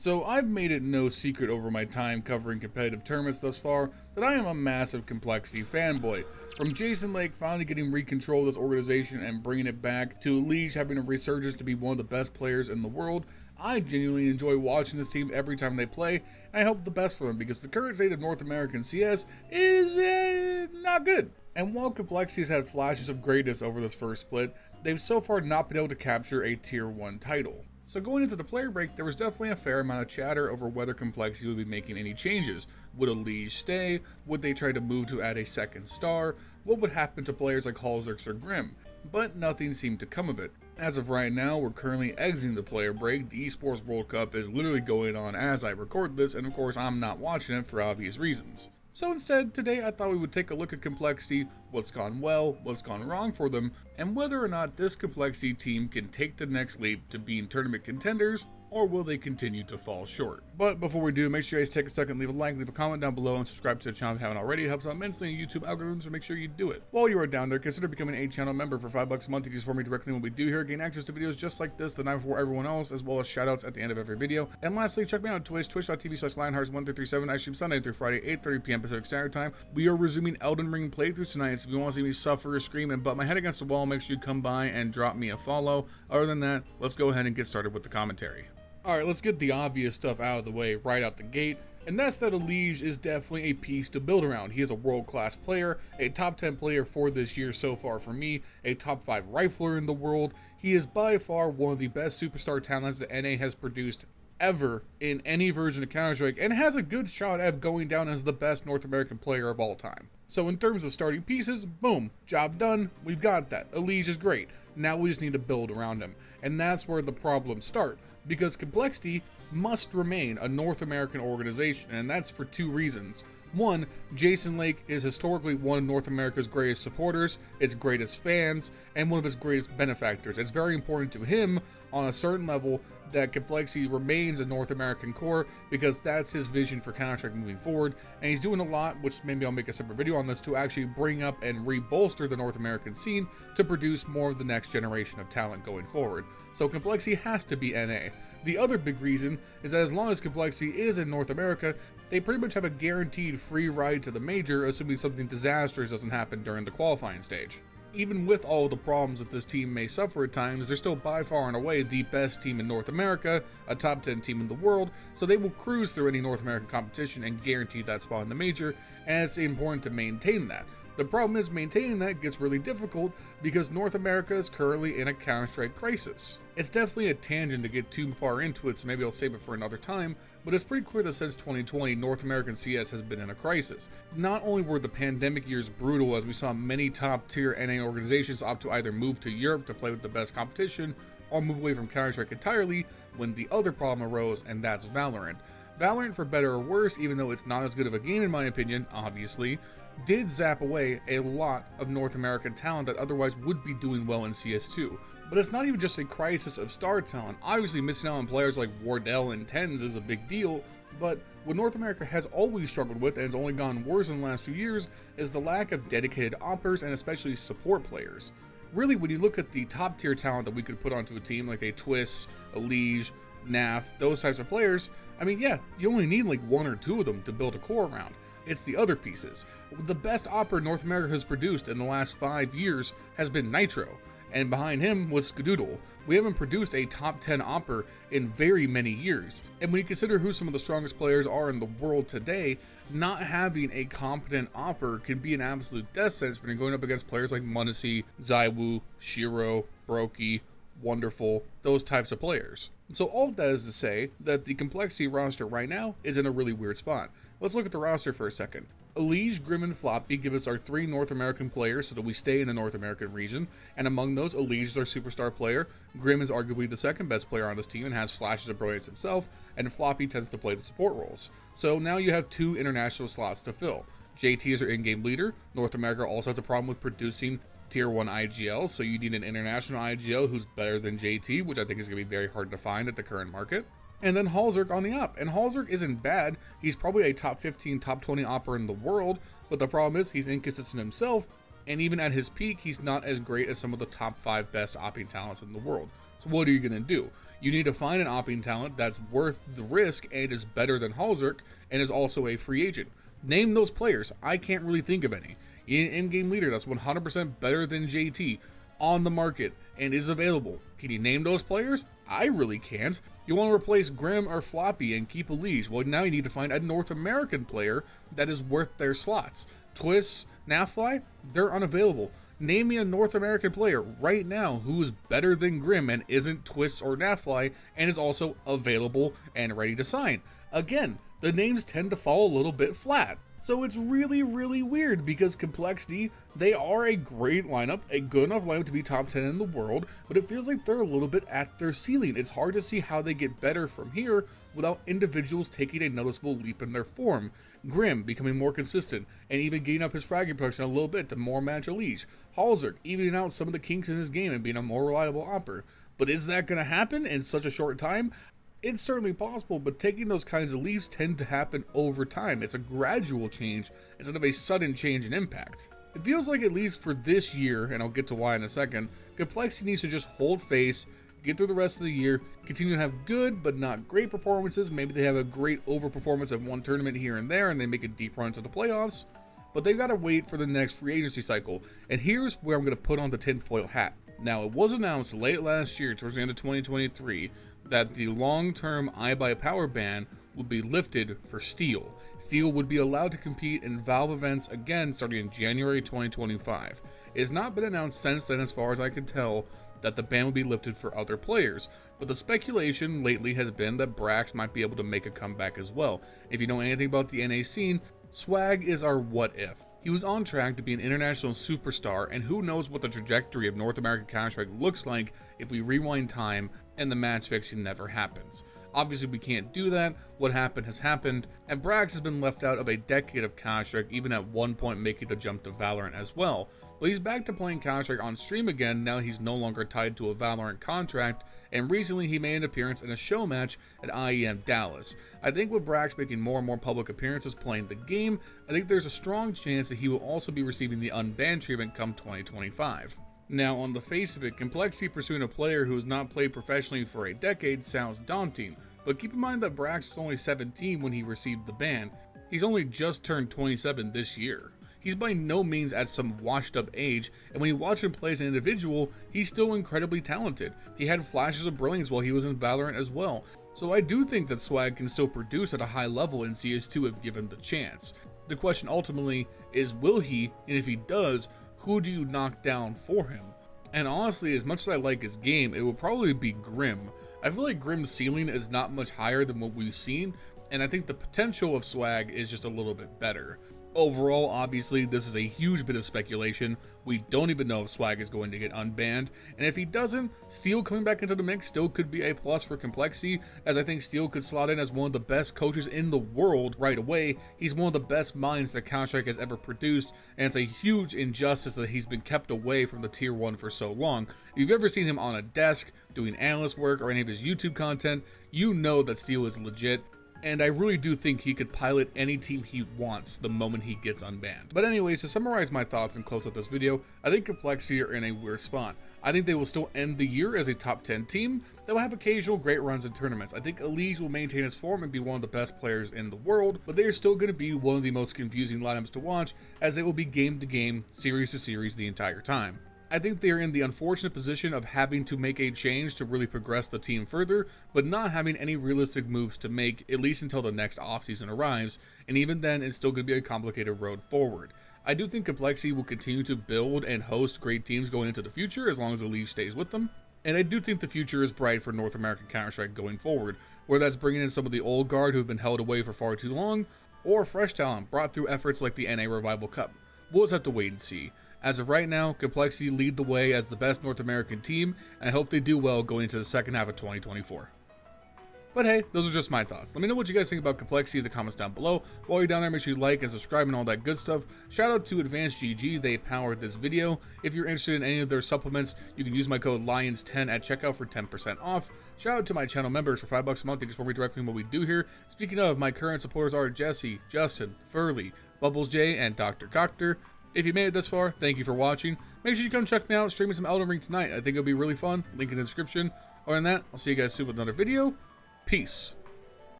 So I've made it no secret over my time covering competitive tournaments thus far that I am a massive Complexity fanboy. From Jason Lake finally getting recontrol of this organization and bringing it back, to Elige having a resurgence to be one of the best players in the world, I genuinely enjoy watching this team every time they play, and I hope the best for them because the current state of North American CS is not good. And while Complexity has had flashes of greatness over this first split, they've so far not been able to capture a Tier 1 title. So going into the player break, there was definitely a fair amount of chatter over whether Complexity would be making any changes. Would Elige stay? Would they try to move to add a second star? What would happen to players like LionHeartZ or Grim? But nothing seemed to come of it. As of right now, we're currently exiting the player break. The Esports World Cup is literally going on as I record this, and of course I'm not watching it for obvious reasons. So instead, today I thought we would take a look at Complexity, what's gone well, what's gone wrong for them, and whether or not this Complexity team can take the next leap to being tournament contenders, or will they continue to fall short. But before we do, make sure you guys take a second, leave a like, leave a comment down below, and subscribe to the channel if you haven't already. It helps out immensely in YouTube algorithms, so make sure you do it. While you are down there, consider becoming a channel member for $5 a month. You can support me directly when we do here, gain access to videos just like this the night before everyone else, as well as shoutouts at the end of every video. And lastly, check me out on Twitch, twitch.tv/LionHeartZ1337. I stream Sunday through Friday, 8:30 p.m. Pacific Standard Time. We are resuming Elden Ring playthroughs tonight, so if you want to see me suffer, scream, and butt my head against the wall, make sure you come by and drop me a follow. Other than that, let's go ahead and get started with the commentary. Alright, let's get the obvious stuff out of the way right out the gate, and that's that Elige is definitely a piece to build around. He is a world-class player, a top 10 player for this year so far for me, a top 5 rifler in the world. He is by far one of the best superstar talents that NA has produced ever in any version of Counter-Strike, and has a good shot at going down as the best North American player of all time. So in terms of starting pieces, boom, job done, we've got that. Elige is great. Now we just need to build around him. And that's where the problems start, because Complexity must remain a North American organization, and that's for two reasons. One, Jason Lake is historically one of North America's greatest supporters, its greatest fans, and one of its greatest benefactors. It's very important to him on a certain level that Complexity remains a North American core, because that's his vision for Counter-Strike moving forward, and he's doing a lot, which maybe I'll make a separate video on this, to actually bring up and re-bolster the North American scene to produce more of the next generation of talent going forward. So Complexity has to be NA. The other big reason is that as long as Complexity is in North America, they pretty much have a guaranteed free ride to the major, assuming something disastrous doesn't happen during the qualifying stage. Even with all the problems that this team may suffer at times, they're still by far and away the best team in North America, a top 10 team in the world, so they will cruise through any North American competition and guarantee that spot in the major, and it's important to maintain that. The problem is maintaining that gets really difficult because North America is currently in a Counter-Strike crisis. It's definitely a tangent to get too far into it, so maybe I'll save it for another time, but it's pretty clear that since 2020, North American CS has been in a crisis. Not only were the pandemic years brutal, as we saw many top-tier NA organizations opt to either move to Europe to play with the best competition, or move away from Counter-Strike entirely, when the other problem arose, and that's Valorant. Valorant, for better or worse, even though it's not as good of a game in my opinion, obviously, did zap away a lot of North American talent that otherwise would be doing well in CS2. But it's not even just a crisis of star talent. Obviously missing out on players like Wardell and Tens is a big deal, but what North America has always struggled with, and has only gotten worse in the last few years, is the lack of dedicated oppers and especially support players. Really, when you look at the top tier talent that we could put onto a team like a Twist, Elige, NAF, those types of players, I mean, yeah, you only need like one or two of them to build a core around. It's the other pieces. The best opera North America has produced in the last 5 years has been Nitro, and behind him was Skadoodle. We haven't produced a top 10 opera in very many years. And when you consider who some of the strongest players are in the world today, not having a competent opera can be an absolute death sentence when you're going up against players like Munacy, Zywoo, Shiro, Brokey, Wonderful, those types of players. So all of that is to say that the Complexity roster right now is in a really weird spot. Let's look at the roster for a second. Elige, Grim, and Floppy give us our 3 North American players so that we stay in the North American region, and among those, Elige is our superstar player, Grim is arguably the second best player on this team and has flashes of brilliance himself, and Floppy tends to play the support roles. So now you have 2 international slots to fill. JT is our in-game leader. North America also has a problem with producing Tier 1 IGL, so you need an international IGL who's better than JT, which I think is going to be very hard to find at the current market. And then LionHeartZ on the up, and LionHeartZ isn't bad. He's probably a top 15, top 20 opera in the world, but the problem is he's inconsistent himself, and even at his peak, he's not as great as some of the top 5 best opping talents in the world. So what are you going to do? You need to find an opping talent that's worth the risk and is better than LionHeartZ and is also a free agent. Name those players. I can't really think of any. You need an in-game leader that's 100% better than JT on the market and is available. Can you name those players? I really can't. You want to replace Grim or Floppy and keep Elige. Well, now you need to find a North American player that is worth their slots. Twist, Nafly, they're unavailable. Name me a North American player right now who is better than Grim and isn't Twist or Nafly and is also available and ready to sign. Again, the names tend to fall a little bit flat. So it's really, really weird because Complexity, they are a great lineup, a good enough lineup to be top 10 in the world, but it feels like they're a little bit at their ceiling. It's hard to see how they get better from here without individuals taking a noticeable leap in their form. Grim becoming more consistent and even getting up his fragging production a little bit to more match Elige. LionHeartZ evening out some of the kinks in his game and being a more reliable opper. But is that going to happen in such a short time? It's certainly possible, but taking those kinds of leaps tend to happen over time. It's a gradual change instead of a sudden change in impact. It feels like, at least for this year, and I'll get to why in a second, Complexity needs to just hold face, get through the rest of the year, continue to have good but not great performances. Maybe they have a great overperformance at one tournament here and there and they make a deep run to the playoffs, but they've got to wait for the next free agency cycle. And here's where I'm going to put on the tinfoil hat. Now, it was announced late last year, towards the end of 2023, that the long-term iBuyPower ban would be lifted for Steel. Steel would be allowed to compete in Valve events again starting in January 2025. It has not been announced since then, as far as I can tell, that the ban will be lifted for other players, but the speculation lately has been that Brax might be able to make a comeback as well. If you know anything about the NA scene, Swag is our what if. He was on track to be an international superstar, and who knows what the trajectory of North American Counter-Strike looks like if we rewind time and the match fixing never happens. Obviously, we can't do that. What happened has happened, and Brax has been left out of a decade of Counter-Strike, even at one point making the jump to Valorant as well. But he's back to playing Counter-Strike on stream again, now he's no longer tied to a Valorant contract, and recently he made an appearance in a show match at IEM Dallas. I think with Brax making more and more public appearances playing the game, I think there's a strong chance that he will also be receiving the unbanned treatment come 2025. Now, on the face of it, Complexity pursuing a player who has not played professionally for a decade sounds daunting, but keep in mind that Brax was only 17 when he received the ban. He's only just turned 27 this year. He's by no means at some washed up age, and when you watch him play as an individual, he's still incredibly talented. He had flashes of brilliance while he was in Valorant as well, so I do think that Swag can still produce at a high level in CS2 if given the chance. The question ultimately is, will he, and if he does, who do you knock down for him? And honestly, as much as I like his game, it will probably be Grim. I feel like Grim's ceiling is not much higher than what we've seen, and I think the potential of Swag is just a little bit better. Overall, obviously, this is a huge bit of speculation. We don't even know if Swag is going to get unbanned, and if he doesn't, Steel coming back into the mix still could be a plus for Complexity, as I think Steel could slot in as one of the best coaches in the world right away. He's one of the best minds that Counter-Strike has ever produced, and it's a huge injustice that he's been kept away from the Tier 1 for so long. If you've ever seen him on a desk doing analyst work or any of his YouTube content, you know that Steel is legit. And I really do think he could pilot any team he wants the moment he gets unbanned. But anyways, to summarize my thoughts and close out this video, I think Complexity are in a weird spot. I think they will still end the year as a top 10 team. They will have occasional great runs in tournaments. I think Elige will maintain his form and be one of the best players in the world, but they are still going to be one of the most confusing lineups to watch, as they will be game to game, series to series the entire time. I think they are in the unfortunate position of having to make a change to really progress the team further, but not having any realistic moves to make, at least until the next offseason arrives, and even then it's still going to be a complicated road forward. I do think Complexity will continue to build and host great teams going into the future as long as Elige stays with them. And I do think the future is bright for North American Counter-Strike going forward, whether that's bringing in some of the old guard who have been held away for far too long, or fresh talent brought through efforts like the NA Revival Cup. We'll just have to wait and see. As of right now, Complexity lead the way as the best North American team, and I hope they do well going into the second half of 2024. But hey, those are just my thoughts. Let me know what you guys think about Complexity in the comments down below. While you're down there, make sure you like and subscribe and all that good stuff. Shout out to Advanced GG, they powered this video. If you're interested in any of their supplements, you can use my code LIONS10 at checkout for 10% off. Shout out to my channel members for $5 a month. You can support me directly in what we do here. Speaking of, my current supporters are Jesse, Justin, Furley, Bubblesj, and Dr. Cocktor. If you made it this far, thank you for watching. Make sure you come check me out streaming some Elden Ring tonight. I think it'll be really fun. Link in the description. Other than that, I'll see you guys soon with another video. Peace.